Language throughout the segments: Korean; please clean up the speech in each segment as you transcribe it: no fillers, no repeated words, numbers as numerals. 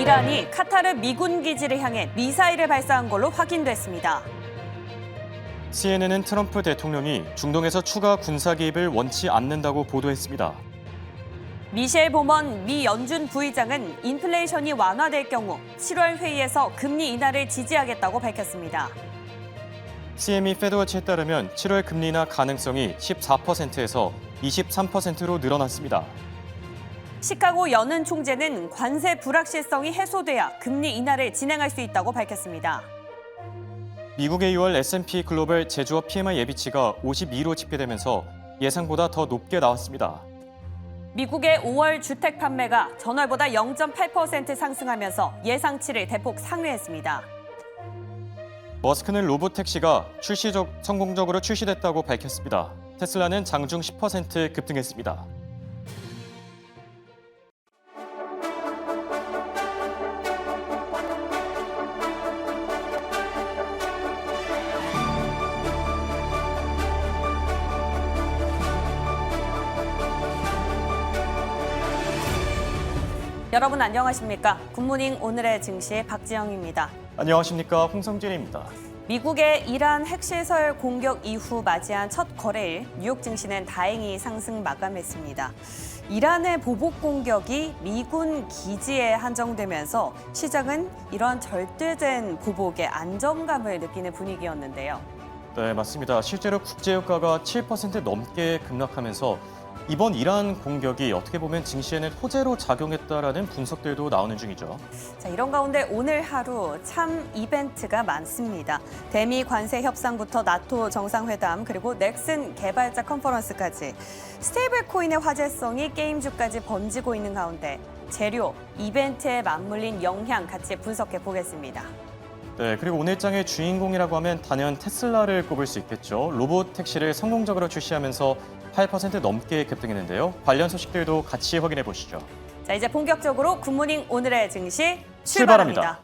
이란이 카타르 미군 기지를 향해 미사일을 발사한 걸로 확인됐습니다. CNN은 트럼프 대통령이 중동에서 추가 군사 개입을 원치 않는다고 보도했습니다. 미셸 보먼 미 연준 부의장은 인플레이션이 완화될 경우 7월 회의에서 금리 인하를 지지하겠다고 밝혔습니다. CME 페드워치에 따르면 7월 금리 인하 가능성이 14%에서 23%로 늘어났습니다. 시카고 연은 총재는 관세 불확실성이 해소돼야 금리 인하를 진행할 수 있다고 밝혔습니다. 미국의 2월 S&P 글로벌 제조업 PMI 예비치가 52로 집계되면서 예상보다 더 높게 나왔습니다. 미국의 5월 주택 판매가 전월보다 0.8% 상승하면서 예상치를 대폭 상회했습니다. 머스크는 로봇 택시가 성공적으로 출시됐다고 밝혔습니다. 테슬라는 장중 10% 급등했습니다. 여러분 안녕하십니까? 굿모닝 오늘의 증시 박지영입니다. 안녕하십니까? 홍성진입니다. 미국의 이란 핵시설 공격 이후 맞이한 첫 거래일 뉴욕 증시는 다행히 상승 마감했습니다. 이란의 보복 공격이 미군 기지에 한정되면서 시장은 이런 절대된 보복에 안정감을 느끼는 분위기였는데요. 네, 맞습니다. 실제로 국제유가가 7% 넘게 급락하면서 이번 이란 공격이 어떻게 보면 증시에는 호재로 작용했다라는 분석들도 나오는 중이죠. 자, 이런 가운데 오늘 하루 참 이벤트가 많습니다. 대미 관세 협상부터 나토 정상회담 그리고 넥슨 개발자 컨퍼런스까지 스테이블 코인의 화제성이 게임주까지 번지고 있는 가운데 재료, 이벤트에 맞물린 영향 같이 분석해 보겠습니다. 네, 그리고 오늘장의 주인공이라고 하면 단연 테슬라를 꼽을 수 있겠죠. 로봇 택시를 성공적으로 출시하면서 8% 넘게 급등했는데요. 관련 소식들도 같이 확인해 보시죠. 자, 이제 본격적으로 굿모닝 오늘의 증시 출발합니다.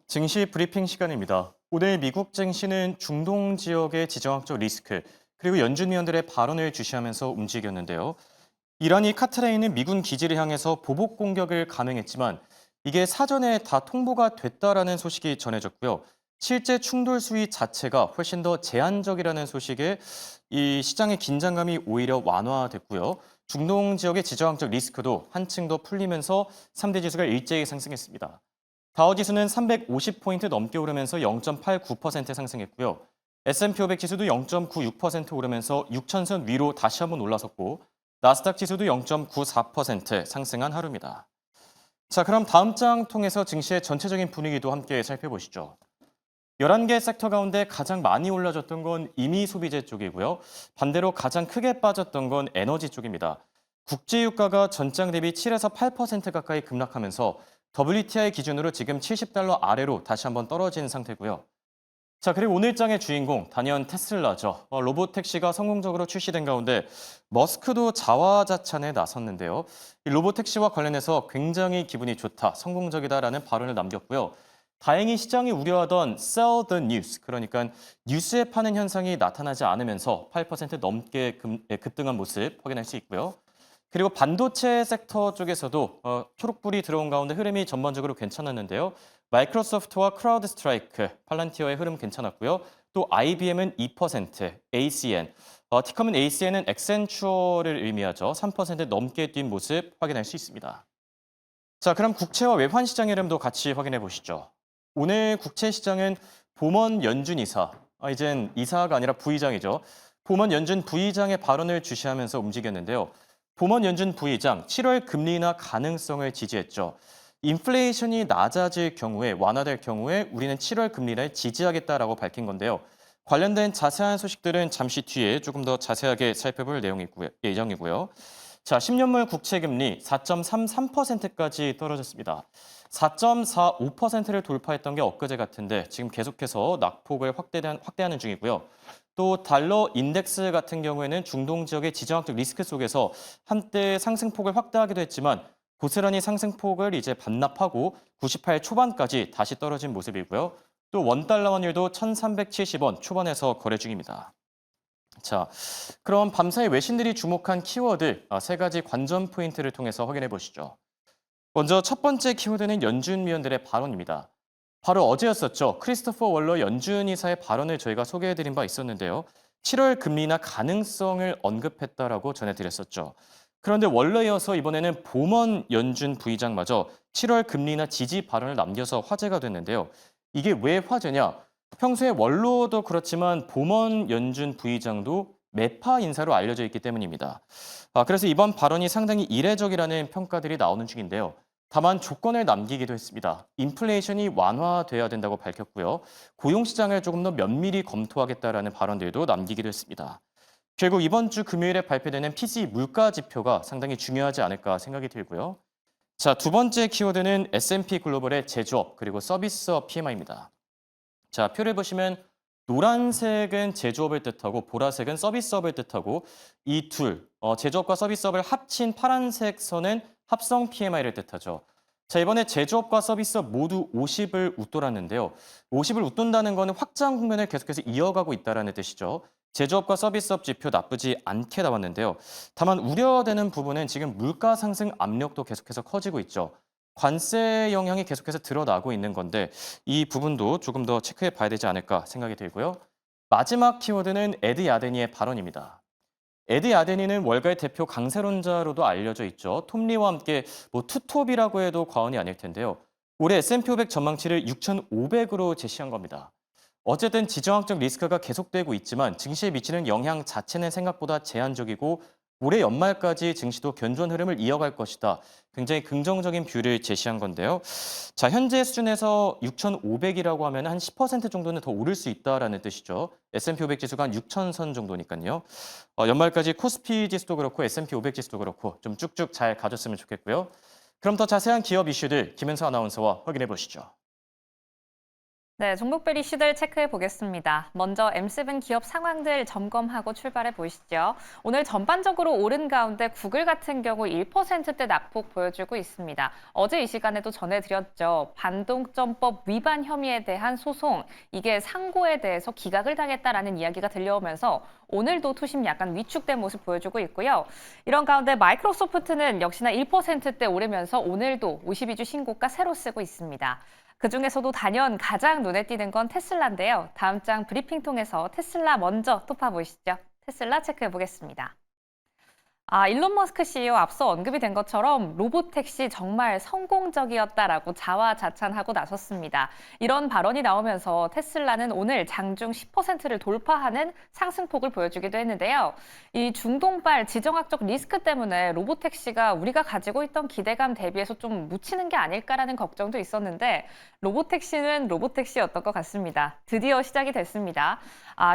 증시 브리핑 시간입니다. 오늘 미국 증시는 중동 지역의 지정학적 리스크 그리고 연준위원들의 발언을 주시하면서 움직였는데요. 이란이 카타르에 있는 미군 기지를 향해서 보복 공격을 감행했지만 이게 사전에 다 통보가 됐다라는 소식이 전해졌고요. 실제 충돌 수위 자체가 훨씬 더 제한적이라는 소식에 이 시장의 긴장감이 오히려 완화됐고요. 중동 지역의 지정학적 리스크도 한층 더 풀리면서 3대 지수가 일제히 상승했습니다. 다우지수는 350포인트 넘게 오르면서 0.89% 상승했고요. S&P 500 지수도 0.96% 오르면서 6,000선 위로 다시 한번 올라섰고 나스닥 지수도 0.94% 상승한 하루입니다. 자, 그럼 다음 장 통해서 증시의 전체적인 분위기도 함께 살펴보시죠. 11개 섹터 가운데 가장 많이 올라졌던 건 임의 소비재 쪽이고요. 반대로 가장 크게 빠졌던 건 에너지 쪽입니다. 국제유가가 전장 대비 7에서 8% 가까이 급락하면서 WTI 기준으로 지금 70달러 아래로 다시 한번 떨어진 상태고요. 자, 그리고 오늘장의 주인공 단연 테슬라죠. 로봇 택시가 성공적으로 출시된 가운데 머스크도 자화자찬에 나섰는데요. 이 로봇 택시와 관련해서 굉장히 기분이 좋다, 성공적이다라는 발언을 남겼고요. 다행히 시장이 우려하던 sell the news, 그러니까 뉴스에 파는 현상이 나타나지 않으면서 8% 넘게 급등한 모습 확인할 수 있고요. 그리고 반도체 섹터 쪽에서도 초록불이 들어온 가운데 흐름이 전반적으로 괜찮았는데요. 마이크로소프트와 크라우드 스트라이크, 팔란티어의 흐름 괜찮았고요. 또 IBM은 2%, ACN, 티커는 ACN은 엑센추어를 의미하죠. 3% 넘게 뛴 모습 확인할 수 있습니다. 자, 그럼 국채와 외환 시장의 흐름도 같이 확인해 보시죠. 오늘 국채 시장은 보먼 연준 이사, 이젠 이사가 아니라 부의장이죠. 보먼 연준 부의장의 발언을 주시하면서 움직였는데요. 보먼 연준 부의장 7월 금리 인하 가능성을 지지했죠. 인플레이션이 낮아질 경우에 완화될 경우에 우리는 7월 금리 인하를 지지하겠다라고 밝힌 건데요. 관련된 자세한 소식들은 잠시 뒤에 조금 더 자세하게 살펴볼 예정이고요. 자, 10년물 국채 금리 4.33%까지 떨어졌습니다. 4.45%를 돌파했던 게 엊그제 같은데 지금 계속해서 낙폭을 확대하는 중이고요. 또 달러 인덱스 같은 경우에는 중동 지역의 지정학적 리스크 속에서 한때 상승폭을 확대하기도 했지만 고스란히 상승폭을 이제 반납하고 98 초반까지 다시 떨어진 모습이고요. 또 원달러 환율도 1,370원 초반에서 거래 중입니다. 자, 그럼 밤사이 외신들이 주목한 키워드 세 가지 관전 포인트를 통해서 확인해 보시죠. 먼저 첫 번째 키워드는 연준 위원들의 발언입니다. 바로 어제였었죠. 크리스토퍼 월러 연준 이사의 발언을 저희가 소개해드린 바 있었는데요. 7월 금리 인하 가능성을 언급했다라고 전해드렸었죠. 그런데 월러 이어서 이번에는 보먼 연준 부의장마저 7월 금리 인하 지지 발언을 남겨서 화제가 됐는데요. 이게 왜 화제냐? 평소에 월러도 그렇지만 보먼 연준 부의장도 매파 인사로 알려져 있기 때문입니다. 그래서 이번 발언이 상당히 이례적이라는 평가들이 나오는 중인데요. 다만 조건을 남기기도 했습니다. 인플레이션이 완화돼야 된다고 밝혔고요. 고용시장을 조금 더 면밀히 검토하겠다라는 발언들도 남기기도 했습니다. 결국 이번 주 금요일에 발표되는 PCE 물가 지표가 상당히 중요하지 않을까 생각이 들고요. 자, 두 번째 키워드는 S&P 글로벌의 제조업 그리고 서비스업 PMI입니다. 자, 표를 보시면 노란색은 제조업을 뜻하고 보라색은 서비스업을 뜻하고 이 제조업과 서비스업을 합친 파란색 선은 합성 PMI를 뜻하죠. 자, 이번에 제조업과 서비스업 모두 50을 웃돌았는데요. 50을 웃돈다는 거는 확장 국면을 계속해서 이어가고 있다는 뜻이죠. 제조업과 서비스업 지표 나쁘지 않게 나왔는데요. 다만 우려되는 부분은 지금 물가 상승 압력도 계속해서 커지고 있죠. 관세 영향이 계속해서 드러나고 있는 건데 이 부분도 조금 더 체크해 봐야 되지 않을까 생각이 들고요. 마지막 키워드는 에드 야데니의 발언입니다. 에드 야데니는 월가의 대표 강세론자로도 알려져 있죠. 톰리와 함께 투톱이라고 해도 과언이 아닐 텐데요. 올해 S&P 500 전망치를 6,500으로 제시한 겁니다. 어쨌든 지정학적 리스크가 계속되고 있지만 증시에 미치는 영향 자체는 생각보다 제한적이고 올해 연말까지 증시도 견조한 흐름을 이어갈 것이다. 굉장히 긍정적인 뷰를 제시한 건데요. 자, 현재 수준에서 6,500이라고 하면 한 10% 정도는 더 오를 수 있다라는 뜻이죠. S&P 500 지수가 한 6,000선 정도니까요. 연말까지 코스피 지수도 그렇고 S&P 500 지수도 그렇고 좀 쭉쭉 잘 가졌으면 좋겠고요. 그럼 더 자세한 기업 이슈들 김은서 아나운서와 확인해 보시죠. 네, 종목별 이슈들 체크해 보겠습니다. 먼저 M7 기업 상황들 점검하고 출발해 보시죠. 오늘 전반적으로 오른 가운데 구글 같은 경우 1%대 낙폭 보여주고 있습니다. 어제 이 시간에도 전해드렸죠. 반동점법 위반 혐의에 대한 소송, 이게 상고에 대해서 기각을 당했다라는 이야기가 들려오면서 오늘도 투심 약간 위축된 모습 보여주고 있고요. 이런 가운데 마이크로소프트는 역시나 1%대 오르면서 오늘도 52주 신고가 새로 쓰고 있습니다. 그중에서도 단연 가장 눈에 띄는 건 테슬라인데요. 다음 장 브리핑 통해서 테슬라 먼저 톱파보시죠. 테슬라 체크해 보겠습니다. 일론 머스크 CEO 앞서 언급이 된 것처럼 로보택시 정말 성공적이었다라고 자화자찬하고 나섰습니다. 이런 발언이 나오면서 테슬라는 오늘 장중 10%를 돌파하는 상승폭을 보여주기도 했는데요. 이 중동발 지정학적 리스크 때문에 로보택시가 우리가 가지고 있던 기대감 대비해서 좀 묻히는 게 아닐까라는 걱정도 있었는데 로보택시는 로보택시였던 것 같습니다. 드디어 시작이 됐습니다.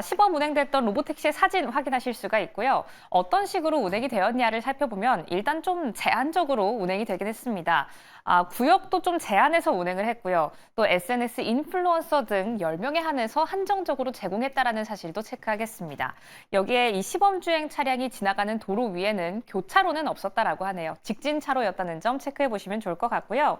시범 운행됐던 로보택시의 사진 확인하실 수가 있고요. 어떤 식으로 운행이 되었냐를 살펴보면 일단 좀 제한적으로 운행이 되긴 했습니다. 구역도 좀 제한해서 운행을 했고요. 또 SNS 인플루언서 등 10명에 한해서 한정적으로 제공했다라는 사실도 체크하겠습니다. 여기에 이 시범 주행 차량이 지나가는 도로 위에는 교차로는 없었다라고 하네요. 직진 차로였다는 점 체크해 보시면 좋을 것 같고요.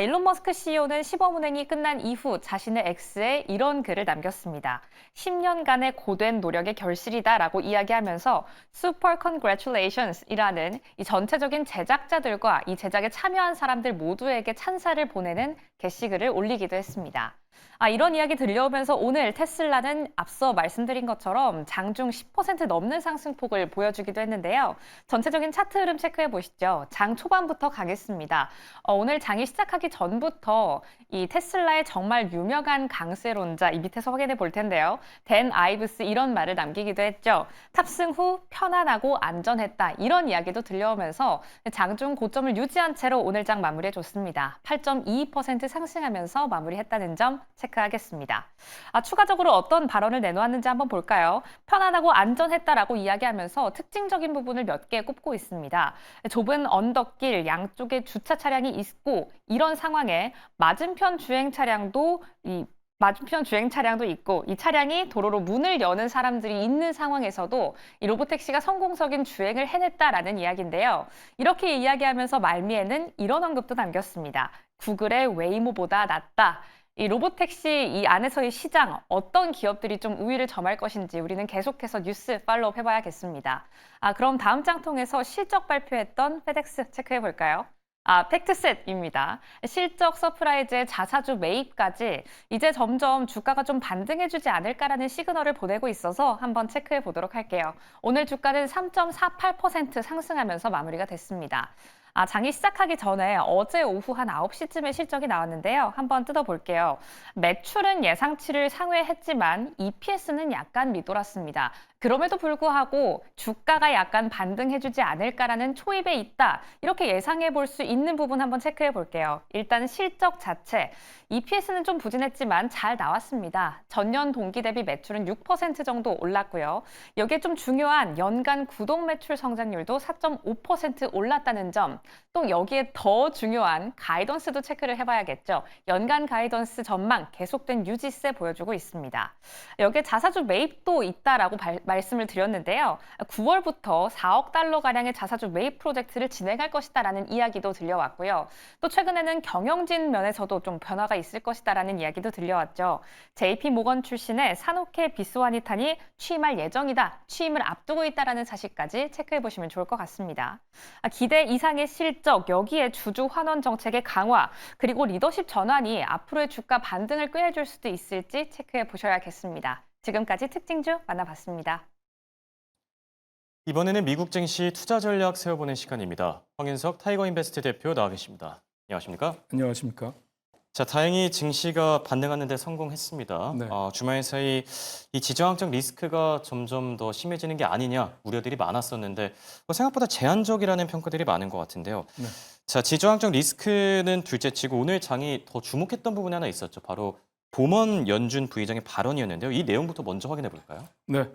일론 머스크 CEO는 시범 운행이 끝난 이후 자신의 X에 이런 글을 남겼습니다. 10년간의 고된 노력의 결실이다라고 이야기하면서 Super Congratulations이라는 이 전체적인 제작자들과 이 제작에 참여한 사람들 모두에게 찬사를 보내는 게시글을 올리기도 했습니다. 이런 이야기 들려오면서 오늘 테슬라는 앞서 말씀드린 것처럼 장중 10% 넘는 상승폭을 보여주기도 했는데요. 전체적인 차트 흐름 체크해 보시죠. 장 초반부터 가겠습니다. 오늘 장이 시작하기 전부터 이 테슬라의 정말 유명한 강세론자 이 밑에서 확인해 볼 텐데요. 댄 아이브스 이런 말을 남기기도 했죠. 탑승 후 편안하고 안전했다 이런 이야기도 들려오면서 장중 고점을 유지한 채로 오늘 장 마무리해 줬습니다. 8.22% 상승하면서 마무리했다는 점 체크하겠습니다. 추가적으로 어떤 발언을 내놓았는지 한번 볼까요? 편안하고 안전했다라고 이야기하면서 특징적인 부분을 몇 개 꼽고 있습니다. 좁은 언덕길 양쪽에 주차 차량이 있고 이런 상황에 맞은편 주행 차량도 있고 이 차량이 도로로 문을 여는 사람들이 있는 상황에서도 이 로보택시가 성공적인 주행을 해냈다라는 이야기인데요. 이렇게 이야기하면서 말미에는 이런 언급도 남겼습니다. 구글의 웨이모보다 낫다. 이 로보택시 이 안에서의 시장, 어떤 기업들이 좀 우위를 점할 것인지 우리는 계속해서 뉴스 팔로우 해봐야겠습니다. 그럼 다음 장 통해서 실적 발표했던 페덱스 체크해 볼까요? 팩트셋입니다. 실적 서프라이즈의 자사주 매입까지 이제 점점 주가가 좀 반등해주지 않을까라는 시그널을 보내고 있어서 한번 체크해 보도록 할게요. 오늘 주가는 3.48% 상승하면서 마무리가 됐습니다. 장이 시작하기 전에 어제 오후 한 9시쯤에 실적이 나왔는데요. 한번 뜯어볼게요. 매출은 예상치를 상회했지만 EPS는 약간 미돌았습니다. 그럼에도 불구하고 주가가 약간 반등해주지 않을까라는 초입에 있다. 이렇게 예상해 볼 수 있는 부분 한번 체크해 볼게요. 일단 실적 자체, EPS는 좀 부진했지만 잘 나왔습니다. 전년 동기 대비 매출은 6% 정도 올랐고요. 여기에 좀 중요한 연간 구독 매출 성장률도 4.5% 올랐다는 점, 또 여기에 더 중요한 가이던스도 체크를 해봐야겠죠. 연간 가이던스 전망 계속된 유지세 보여주고 있습니다. 여기에 자사주 매입도 있다라고 말씀을 드렸는데요. 9월부터 4억 달러가량의 자사주 매입 프로젝트를 진행할 것이다라는 이야기도 들려왔고요. 또 최근에는 경영진 면에서도 좀 변화가 있을 것이다라는 이야기도 들려왔죠. JP 모건 출신의 사노케 비스와니탄이 취임할 예정이다. 취임을 앞두고 있다라는 사실까지 체크해 보시면 좋을 것 같습니다. 기대 이상의 실적, 여기에 주주 환원 정책의 강화, 그리고 리더십 전환이 앞으로의 주가 반등을 꾀해줄 수도 있을지 체크해 보셔야겠습니다. 지금까지 특징주 만나봤습니다. 이번에는 미국 증시 투자 전략 세워보는 시간입니다. 황윤석 타이거인베스트 대표 나와 계십니다. 안녕하십니까? 안녕하십니까? 자, 다행히 증시가 반등하는 데 성공했습니다. 네. 주말 사이 이 지정학적 리스크가 점점 더 심해지는 게 아니냐 우려들이 많았었는데 생각보다 제한적이라는 평가들이 많은 것 같은데요. 네. 자, 지정학적 리스크는 둘째치고 오늘 장이 더 주목했던 부분이 하나 있었죠. 바로 봄원 연준 부의장의 발언이었는데요. 이 내용부터 먼저 확인해 볼까요? 네.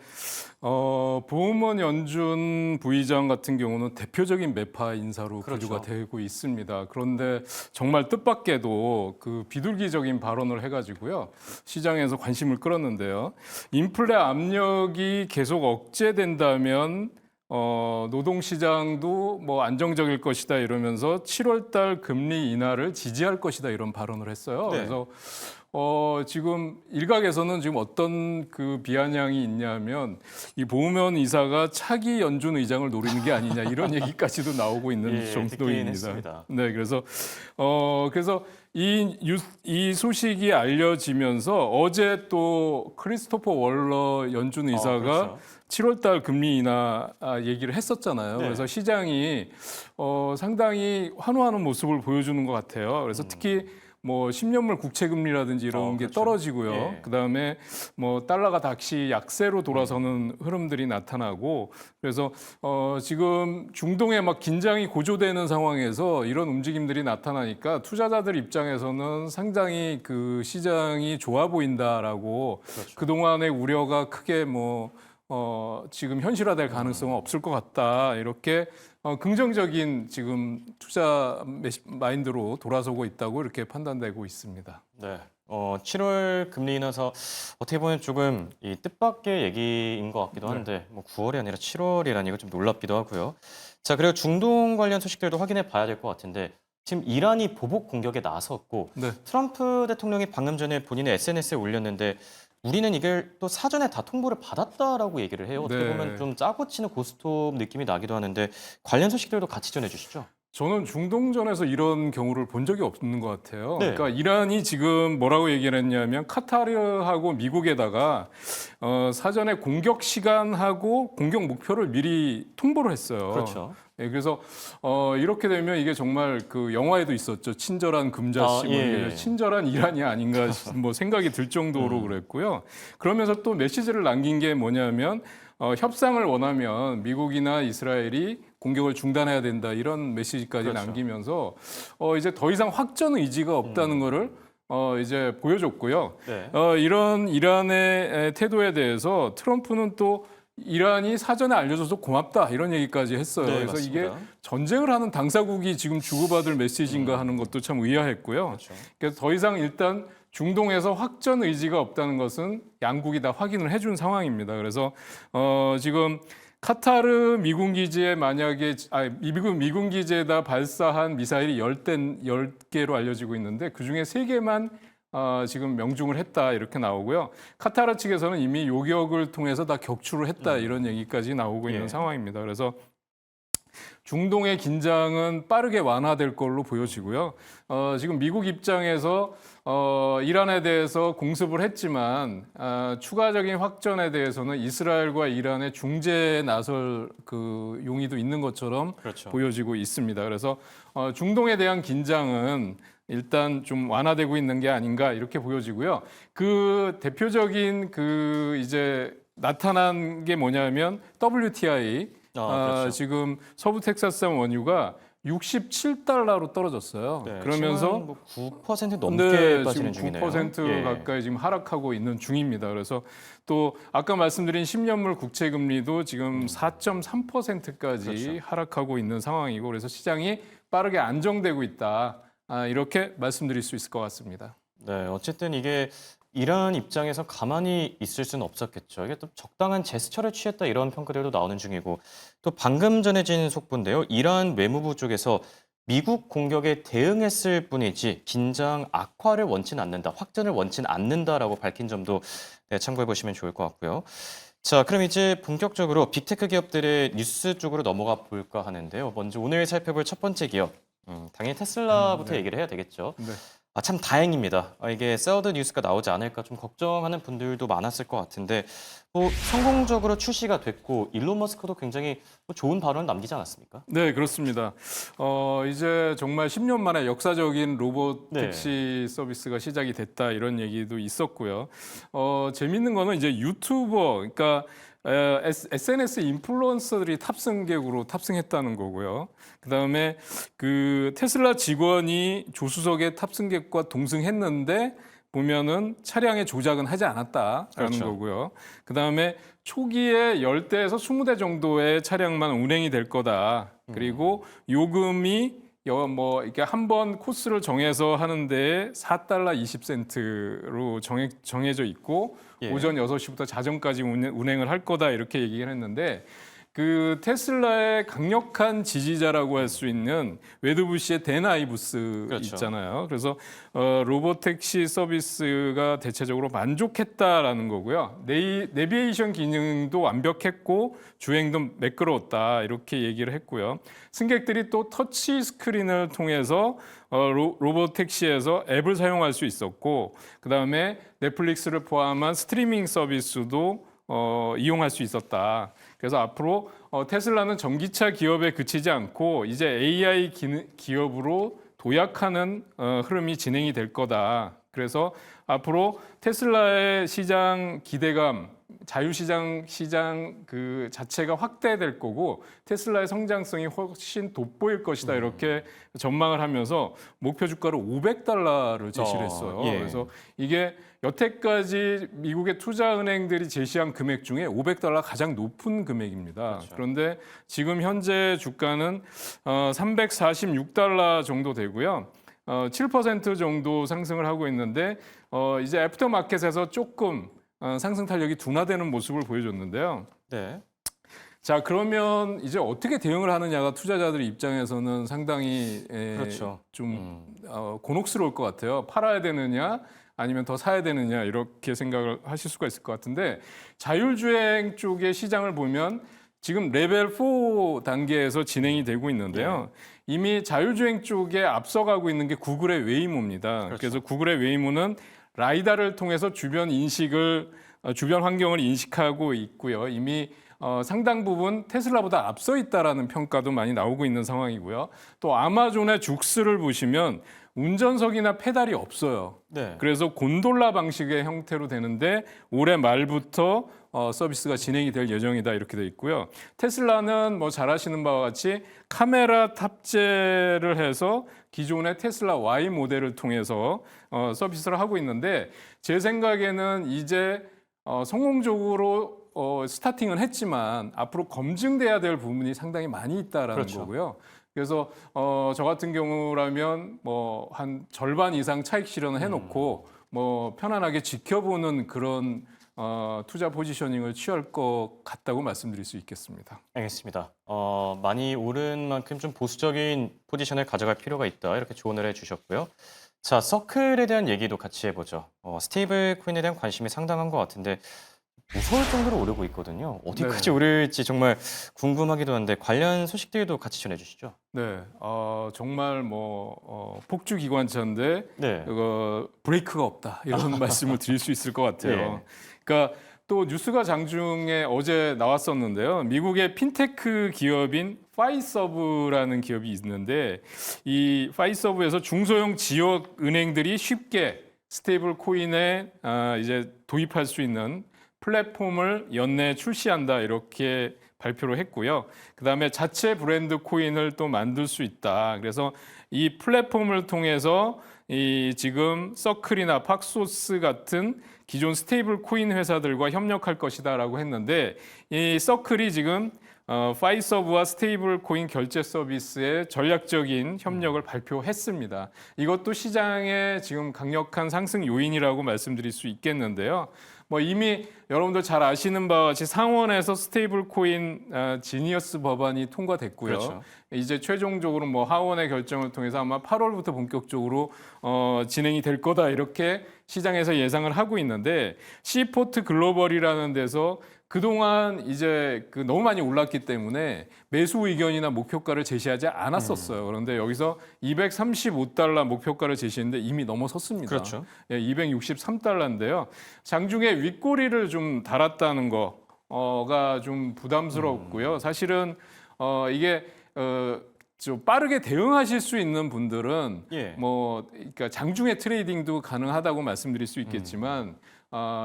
봄원 연준 부의장 같은 경우는 대표적인 매파 인사로 그렇죠. 분류가 되고 있습니다. 그런데 정말 뜻밖에도 그 비둘기적인 발언을 해가지고요. 시장에서 관심을 끌었는데요. 인플레 압력이 계속 억제된다면 노동시장도 뭐 안정적일 것이다 이러면서 7월달 금리 인하를 지지할 것이다 이런 발언을 했어요. 네. 그래서 지금 일각에서는 지금 어떤 그 비아냥이 있냐면 이 보면 이사가 차기 연준 의장을 노리는 게 아니냐 이런 얘기까지도 나오고 있는 예, 듣긴 정도입니다. 했습니다. 네, 그래서 이 소식이 알려지면서 어제 또 크리스토퍼 월러 연준 의사가 그렇죠. 7월달 금리 인하 얘기를 했었잖아요. 네. 그래서 시장이 상당히 환호하는 모습을 보여주는 것 같아요. 그래서 특히 뭐 10년물 국채 금리라든지 이런 게 그렇죠. 떨어지고요. 예. 그다음에 뭐 달러가 다시 약세로 돌아서는 흐름들이 나타나고 그래서 지금 중동에 막 긴장이 고조되는 상황에서 이런 움직임들이 나타나니까 투자자들 입장에서는 상당히 그 시장이 좋아 보인다라고 그렇죠. 그동안의 우려가 크게 지금 현실화될 가능성은 없을 것 같다. 이렇게 긍정적인 지금 투자 마인드로 돌아서고 있다고 이렇게 판단되고 있습니다. 네. 7월 금리 인하서 어떻게 보면 조금 이 뜻밖의 얘기인 것 같기도 한데 뭐 9월이 아니라 7월이라는 이거 좀 놀랍기도 하고요. 자, 그리고 중동 관련 소식들도 확인해 봐야 될 것 같은데 지금 이란이 보복 공격에 나섰고 네. 트럼프 대통령이 방금 전에 본인의 SNS에 올렸는데 우리는 이걸 또 사전에 다 통보를 받았다라고 얘기를 해요. 어떻게 네. 보면 좀 짜고 치는 고스톱 느낌이 나기도 하는데 관련 소식들도 같이 전해주시죠. 저는 중동전에서 이런 경우를 본 적이 없는 것 같아요. 네. 그러니까 이란이 지금 뭐라고 얘기를 했냐면 카타르하고 미국에다가 사전에 공격 시간하고 공격 목표를 미리 통보를 했어요. 그렇죠. 예, 그래서 이렇게 되면 이게 정말 그 영화에도 있었죠. 친절한 금자씨, 뭐 예. 이게 친절한 이란이 아닌가 뭐 생각이 들 정도로 그랬고요. 그러면서 또 메시지를 남긴 게 뭐냐면 협상을 원하면 미국이나 이스라엘이 공격을 중단해야 된다 이런 메시지까지 그렇죠. 남기면서 이제 더 이상 확전 의지가 없다는 거를 이제 보여줬고요. 네. 이런 이란의 태도에 대해서 트럼프는 또 이란이 사전에 알려줘서 고맙다 이런 얘기까지 했어요. 네, 그래서 맞습니다. 이게 전쟁을 하는 당사국이 지금 주고받을 메시지인가 하는 것도 참 의아했고요. 그렇죠. 그래서 더 이상 일단 중동에서 확전 의지가 없다는 것은 양국이 다 확인을 해준 상황입니다. 그래서 지금 카타르 미군 기지에 만약에 미군 기지에다 발사한 미사일이 10개로 알려지고 있는데 그중에 3개만 지금 명중을 했다 이렇게 나오고요. 카타르 측에서는 이미 요격을 통해서 다 격추를 했다 이런 얘기까지 나오고 있는 상황입니다. 그래서 중동의 긴장은 빠르게 완화될 걸로 보여지고요. 지금 미국 입장에서 이란에 대해서 공습을 했지만 추가적인 확전에 대해서는 이스라엘과 이란의 중재에 나설 그 용의도 있는 것처럼 그렇죠. 보여지고 있습니다. 그래서 중동에 대한 긴장은 일단 좀 완화되고 있는 게 아닌가 이렇게 보여지고요. 그 대표적인 그 이제 나타난 게 뭐냐면 WTI 그렇죠. 지금 서부 텍사스산 원유가 67달러로 떨어졌어요. 네, 그러면서 지금 뭐 9% 넘게 빠지는 지금 중이네요. 9% 가까이 지금 하락하고 있는 중입니다. 그래서 또 아까 말씀드린 10년물 국채 금리도 지금 4.3%까지 그렇죠. 하락하고 있는 상황이고 그래서 시장이 빠르게 안정되고 있다. 이렇게 말씀드릴 수 있을 것 같습니다. 네, 어쨌든 이게 이란 입장에서 가만히 있을 수는 없었겠죠. 이게 또 적당한 제스처를 취했다 이런 평가들도 나오는 중이고 또 방금 전해진 속보인데요. 이란 외무부 쪽에서 미국 공격에 대응했을 뿐이지 긴장 악화를 원치는 않는다, 확전을 원치는 않는다라고 밝힌 점도 참고해 보시면 좋을 것 같고요. 자, 그럼 이제 본격적으로 빅테크 기업들의 뉴스 쪽으로 넘어가 볼까 하는데요. 먼저 오늘 살펴볼 첫 번째 기업, 당연히 테슬라부터 네. 얘기를 해야 되겠죠. 네. 참 다행입니다. 이게 새드 뉴스가 나오지 않을까 좀 걱정하는 분들도 많았을 것 같은데 뭐 성공적으로 출시가 됐고 일론 머스크도 굉장히 좋은 발언을 남기지 않았습니까? 네, 그렇습니다. 이제 정말 10년 만에 역사적인 로봇 네. 택시 서비스가 시작이 됐다 이런 얘기도 있었고요. 재밌는 거는 이제 유튜버, 그러니까 SNS 인플루언서들이 탑승객으로 탑승했다는 거고요. 그다음에 그 테슬라 직원이 조수석에 탑승객과 동승했는데 보면은 차량의 조작은 하지 않았다라는 그렇죠. 거고요. 그다음에 초기에 10대에서 20대 정도의 차량만 운행이 될 거다. 그리고 요금이 뭐 이렇게 한 번 코스를 정해서 하는데 4달러 20센트로 정해져 있고 예. 오전 6시부터 자정까지 운행을 할 거다 이렇게 얘기를 했는데 그 테슬라의 강력한 지지자라고 할 수 있는 웨드부시의 댄 아이브스 그렇죠. 있잖아요. 그래서 로봇 택시 서비스가 대체적으로 만족했다라는 거고요. 내비게이션 기능도 완벽했고 주행도 매끄러웠다 이렇게 얘기를 했고요. 승객들이 또 터치 스크린을 통해서 로봇 택시에서 앱을 사용할 수 있었고 그다음에 넷플릭스를 포함한 스트리밍 서비스도 이용할 수 있었다. 그래서 앞으로 테슬라는 전기차 기업에 그치지 않고 이제 AI 기업으로 도약하는 흐름이 진행이 될 거다. 그래서 앞으로 테슬라의 시장 기대감, 자유시장 그 자체가 확대될 거고 테슬라의 성장성이 훨씬 돋보일 것이다 이렇게 전망을 하면서 목표 주가로 500달러를 제시를 했어요. 예. 그래서 이게 여태까지 미국의 투자은행들이 제시한 금액 중에 500달러 가장 높은 금액입니다. 그렇죠. 그런데 지금 현재 주가는 346달러 정도 되고요. 7% 정도 상승을 하고 있는데 이제 애프터마켓에서 조금 상승 탄력이 둔화되는 모습을 보여줬는데요. 네. 자, 그러면 이제 어떻게 대응을 하느냐가 투자자들 입장에서는 상당히 그렇죠. 좀 곤혹스러울 것 같아요. 팔아야 되느냐 아니면 더 사야 되느냐 이렇게 생각을 하실 수가 있을 것 같은데 자율주행 쪽의 시장을 보면 지금 레벨 4 단계에서 진행이 되고 있는데요. 이미 자율주행 쪽에 앞서가고 있는 게 구글의 웨이모입니다. 그렇죠. 그래서 구글의 웨이모는 라이다를 통해서 주변 환경을 인식하고 있고요. 이미 상당 부분 테슬라보다 앞서 있다라는 평가도 많이 나오고 있는 상황이고요. 또 아마존의 죽스를 보시면 운전석이나 페달이 없어요. 네. 그래서 곤돌라 방식의 형태로 되는데 올해 말부터 서비스가 진행이 될 예정이다 이렇게 돼 있고요. 테슬라는 뭐 잘 아시는 바와 같이 카메라 탑재를 해서 기존의 테슬라 Y 모델을 통해서 서비스를 하고 있는데 제 생각에는 이제 성공적으로 스타팅은 했지만 앞으로 검증돼야 될 부분이 상당히 많이 있다라는 그렇죠. 거고요. 그래서 저 같은 경우라면 뭐 한 절반 이상 차익 실현을 해놓고 뭐 편안하게 지켜보는 그런 투자 포지셔닝을 취할 것 같다고 말씀드릴 수 있겠습니다. 알겠습니다. 많이 오른 만큼 좀 보수적인 포지션을 가져갈 필요가 있다 이렇게 조언을 해주셨고요. 자, 서클에 대한 얘기도 같이 해보죠. 스테이블 코인에 대한 관심이 상당한 것 같은데 무서울 정도로 오르고 있거든요. 어디까지 네. 오를지 정말 궁금하기도 한데 관련 소식들도 같이 전해주시죠. 네, 정말 폭주 기관차인데 네. 브레이크가 없다 이런 말씀을 드릴 수 있을 것 같아요. 예. 그러니까 또 뉴스가 장중에 어제 나왔었는데요. 미국의 핀테크 기업인 파이서브라는 기업이 있는데 이 파이서브에서 중소형 지역 은행들이 쉽게 스테이블 코인에 이제 도입할 수 있는 플랫폼을 연내 출시한다 이렇게 발표를 했고요. 그다음에 자체 브랜드 코인을 또 만들 수 있다. 그래서 이 플랫폼을 통해서 이 지금 서클이나 팍소스 같은 기존 스테이블 코인 회사들과 협력할 것이다라고 했는데 이 서클이 지금 파이서브와 스테이블 코인 결제 서비스의 전략적인 협력을 발표했습니다. 이것도 시장의 지금 강력한 상승 요인이라고 말씀드릴 수 있겠는데요. 이미 여러분들 잘 아시는 바와 같이 상원에서 스테이블 코인 지니어스 법안이 통과됐고요. 그렇죠. 이제 최종적으로 하원의 결정을 통해서 아마 8월부터 본격적으로 진행이 될 거다 이렇게 시장에서 예상을 하고 있는데 시포트 글로벌이라는 데서 그동안 이제 너무 많이 올랐기 때문에 매수 의견이나 목표가를 제시하지 않았었어요. 그런데 여기서 235달러 목표가를 제시했는데 이미 넘어섰습니다. 그렇죠. 예, 263달러인데요. 장중에 윗꼬리를 좀 달았다는 거가 좀 부담스럽고요. 사실은 이게 좀 빠르게 대응하실 수 있는 분들은 예. 그러니까 장중에 트레이딩도 가능하다고 말씀드릴 수 있겠지만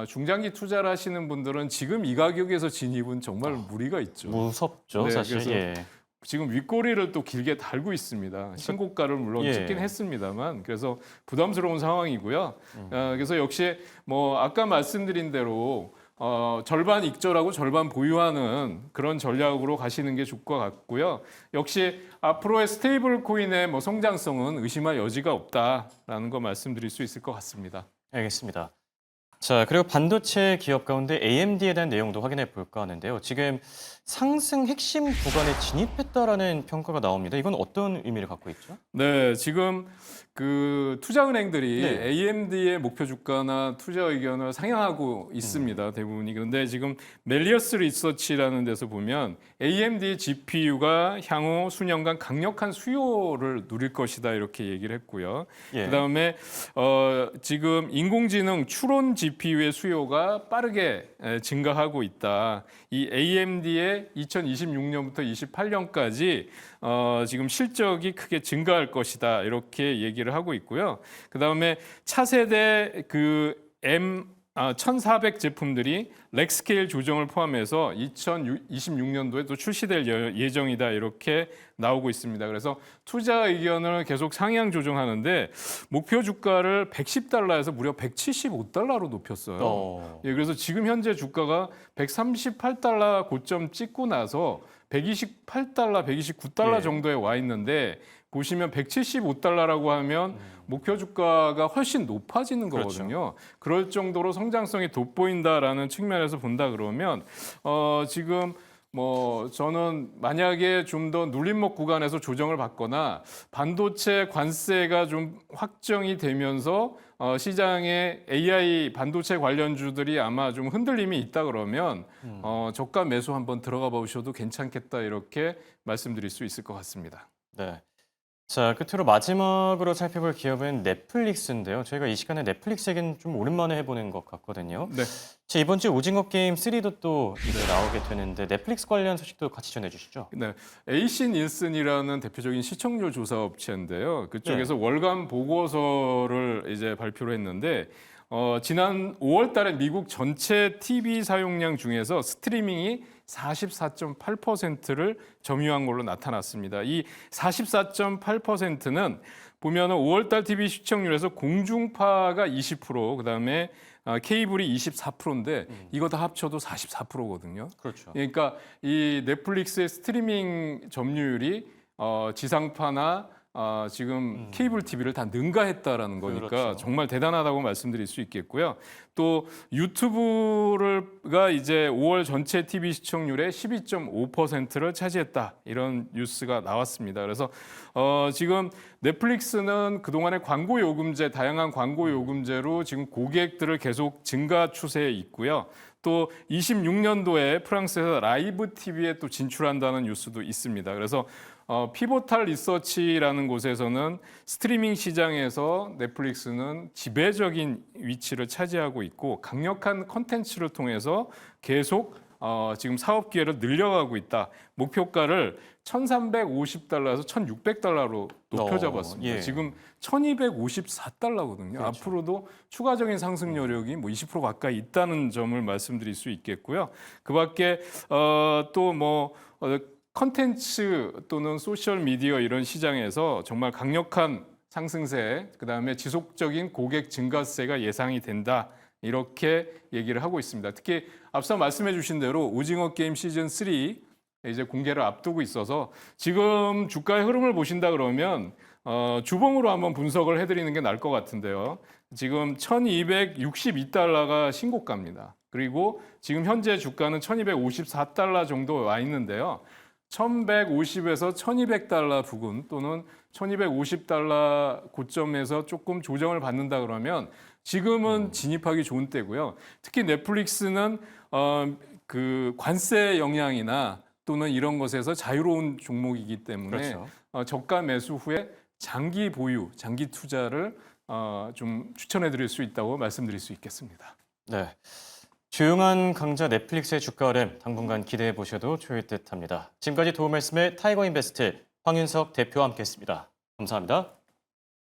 중장기 투자를 하시는 분들은 지금 이 가격에서 진입은 정말 무리가 있죠. 무섭죠, 네, 사실. 그래서 예. 지금 윗꼬리를 또 길게 달고 있습니다. 신고가를 물론 예. 찍긴 했습니다만 그래서 부담스러운 상황이고요. 그래서 역시 아까 말씀드린 대로 절반 익절하고 절반 보유하는 그런 전략으로 가시는 게 좋을 것 같고요. 역시 앞으로의 스테이블 코인의 성장성은 의심할 여지가 없다라는 거 말씀드릴 수 있을 것 같습니다. 알겠습니다. 자, 그리고 반도체 기업 가운데 AMD에 대한 내용도 확인해 볼까 하는데요. 지금 상승 핵심 구간에 진입했다라는 평가가 나옵니다. 이건 어떤 의미를 갖고 있죠? 네, 지금 투자은행들이 네. AMD의 목표 주가나 투자 의견을 상향하고 있습니다. 대부분이. 그런데 지금 멜리어스 리서치라는 데서 보면 AMD GPU가 향후 수년간 강력한 수요를 누릴 것이다 이렇게 얘기를 했고요. 예. 그다음에 지금 인공지능 추론 GPU의 수요가 빠르게 증가하고 있다. 이 AMD의 2026년부터 28년까지 지금 실적이 크게 증가할 것이다 이렇게 얘기를 하고 있고요. 그다음에 차세대 M1400 제품들이 렉스케일 조정을 포함해서 2026년도에 또 출시될 예정이다 이렇게 나오고 있습니다. 그래서 투자 의견을 계속 상향 조정하는데 목표 주가를 110달러에서 무려 175달러로 높였어요. 예, 그래서 지금 현재 주가가 138달러 고점 찍고 나서 128달러, 129달러 예. 정도에 와 있는데 보시면 175달러라고 하면 목표 주가가 훨씬 높아지는 거거든요. 그럴 정도로 성장성이 돋보인다라는 측면에서 본다 그러면 지금 저는 만약에 좀 더 눌림목 구간에서 조정을 받거나 반도체 관세가 좀 확정이 되면서 시장에 AI 반도체 관련주들이 아마 좀 흔들림이 있다 그러면 저가 매수 한번 들어가 보셔도 괜찮겠다 이렇게 말씀드릴 수 있을 것 같습니다. 네. 자, 끝으로 마지막으로 살펴볼 기업은 넷플릭스인데요. 저희가 이 시간에 넷플릭스 얘기는 좀 오랜만에 해보는 것 같거든요. 네. 자, 이번 주 오징어 게임 3도 또 이제 나오게 되는데 넷플릭스 관련 소식도 같이 전해주시죠. 네, AC 닐슨이라는 대표적인 시청률 조사 업체인데요. 그쪽에서 월간 보고서를 이제 발표를 했는데 지난 5월달에 미국 전체 TV 사용량 중에서 스트리밍이 44.8%를 점유한 걸로 나타났습니다. 이 44.8%는 보면은 5월달 TV 시청률에서 공중파가 20%, 그다음에 케이블이 24%인데 이거 다 합쳐도 44%거든요. 그렇죠. 그러니까 이 넷플릭스의 스트리밍 점유율이 지상파나 지금 케이블 TV를 다 능가했다라는 거니까 그렇죠. 정말 대단하다고 말씀드릴 수 있겠고요. 또 유튜브가 이제 5월 전체 TV 시청률의 12.5%를 차지했다. 이런 뉴스가 나왔습니다. 그래서 지금 넷플릭스는 그동안의 광고 요금제, 다양한 광고 요금제로 지금 고객들을 계속 증가 추세에 있고요. 또 26년도에 프랑스에서 라이브 TV에 또 진출한다는 뉴스도 있습니다. 그래서 피보탈 리서치라는 곳에서는 스트리밍 시장에서 넷플릭스는 지배적인 위치를 차지하고 있고 강력한 컨텐츠를 통해서 계속 지금 사업 기회를 늘려가고 있다. 목표가를 1,350달러에서 1,600달러로 높여 잡았습니다. 예. 지금 1,254달러거든요. 그렇죠. 앞으로도 추가적인 상승 여력이 뭐 20% 가까이 있다는 점을 말씀드릴 수 있겠고요. 그밖에 또 뭐 컨텐츠 또는 소셜 미디어 이런 시장에서 정말 강력한 상승세, 그다음에 지속적인 고객 증가세가 예상이 된다. 이렇게 얘기를 하고 있습니다. 특히 앞서 말씀해 주신 대로 오징어 게임 시즌 3 이제 공개를 앞두고 있어서 지금 주가의 흐름을 보신다 그러면 주봉으로 한번 분석을 해드리는 게 나을 것 같은데요. 지금 1,262달러가 신고가입니다. 그리고 지금 현재 주가는 1,254달러 정도 와 있는데요. 1,150에서 1,200달러 부근 또는 1,250달러 고점에서 조금 조정을 받는다 그러면 지금은 진입하기 좋은 때고요. 특히 넷플릭스는 그 관세 영향이나 또는 이런 것에서 자유로운 종목이기 때문에 그렇죠. 저가 매수 후에 장기 보유, 장기 투자를 좀 추천해 드릴 수 있다고 말씀드릴 수 있겠습니다. 네. 조용한 강자 넷플릭스의 주가 흐름 당분간 기대해 보셔도 좋을 듯합니다. 지금까지 도움 말씀을 타이거 인베스트 황윤석 대표와 함께했습니다. 감사합니다.